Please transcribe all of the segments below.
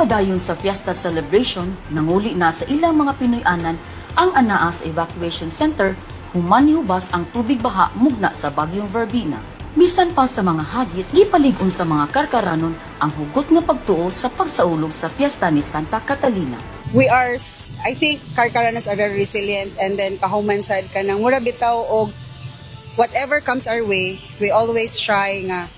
Pagpadayon sa fiesta celebration, nanguli na sa ilang mga Pinoy-anan ang anaa sa evacuation center human hubas ang tubig baha mugna sa bagyong Verbena. Bisan pa sa mga hagit, gipalig-on sa mga karkaranon ang hugot nga pagtuo sa pagsaulog sa fiesta ni Santa Catalina. We are, I think, Karkaranas are very resilient, and then kahuman sad ka ng mura bitaw og whatever comes our way, we always try nga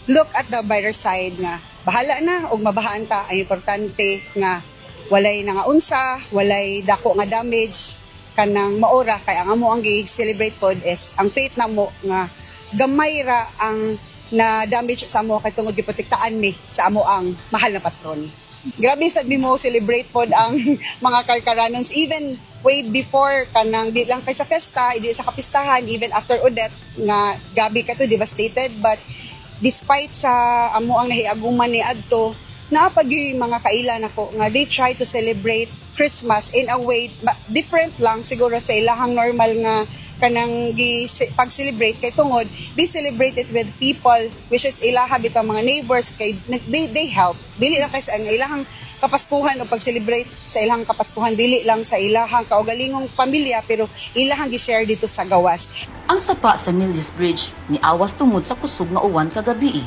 look at the brighter side nga bahala na og mabahaan ta. Ang importante nga walay na nga unsa, walay dako nga damage kanang maora kay ang amo ang gi-celebrate pod is ang faith namo nga gamay ra ang na damage sa amo kay tungod giprotektaan mi sa amo ang mahal na patron. Grabe sad mi mo celebrate pod ang mga Karkaranons even way before kanang di lang kay sa festa, di sa kapistahan, even after Odette nga gabi ka to devastated, but despite sa amo ang nahiaguman ni adto naapag yung mga kaila nako nga they try to celebrate Christmas in a way different lang siguro sa ilahang normal nga kanang pag-celebrate kay tungod they celebrate it with people which is ilaha bitaw mga neighbors kay they help dili lang kay sa ilahang kapaskuhan o pag-celebrate sa ilahang kapaskuhan dili lang sa ilahang kaugalingong pamilya pero ilahang gi-share dito sa gawas. Ang sapa sa Niles Bridge ni awas tungod sa kusog nga uwan kagabi.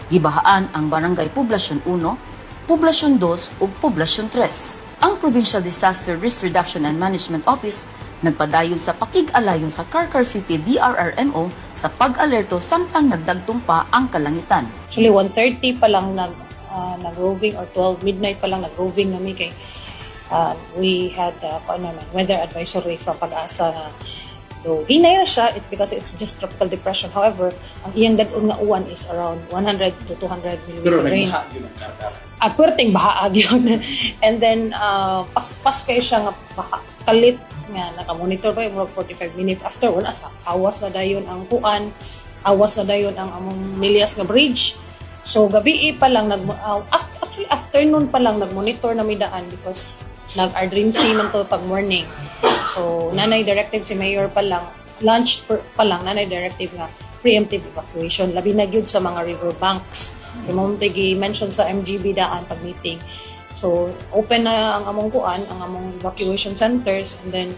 Gibahaan ang Barangay Poblasyon 1, Poblasyon 2 ug Poblasyon 3. Ang Provincial Disaster Risk Reduction and Management Office nagpadayon sa pakig-alayon sa Karkar City DRRMO sa pag-alerto samtang nagdagtong pa ang kalangitan. Actually 1:30 pa lang nag-roving or 12 midnight pa lang nag-roving nami kay we had weather advisory from Pag-asa na though hinay na siya, it's because it's just tropical depression. However, ang iyang dad-on nga uwan is around 100 to 200 mm rain. Pero nagbaha yun ang karkas. Puwerteng bahaag yun. And then, pas kayo siya nga kalit nga nakamonitor pa yung 45 minutes after awas na dayon ang kuan, awas na dayon ang among Milias nga bridge. So gabi pa lang actually afternoon pa lang nagmonitor na midaan because nag-RDMC man to pag morning. So nanay directive si mayor pa lang lunch pa lang nanay directive nga preemptive evacuation labi na gyud sa mga river banks. Yung gi-mention sa MGB daan pag meeting. So open na ang among kuan, ang among evacuation centers and then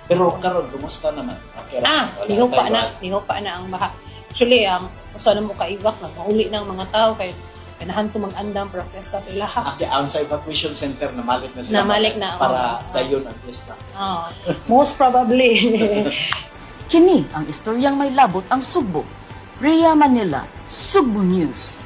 Pero karon kumusta naman? niho pa na ang baha. Actually, usa na mo ka-evac na mauli ng mga tao kay kanahan to mag-andam para fiesta sa ilaha. Ang sa evacuation center namalik na sila para dayon ang fiesta. Most probably. Kini ang istoryang may labot ang Sugbo. Rhea Manila, Sugbo News.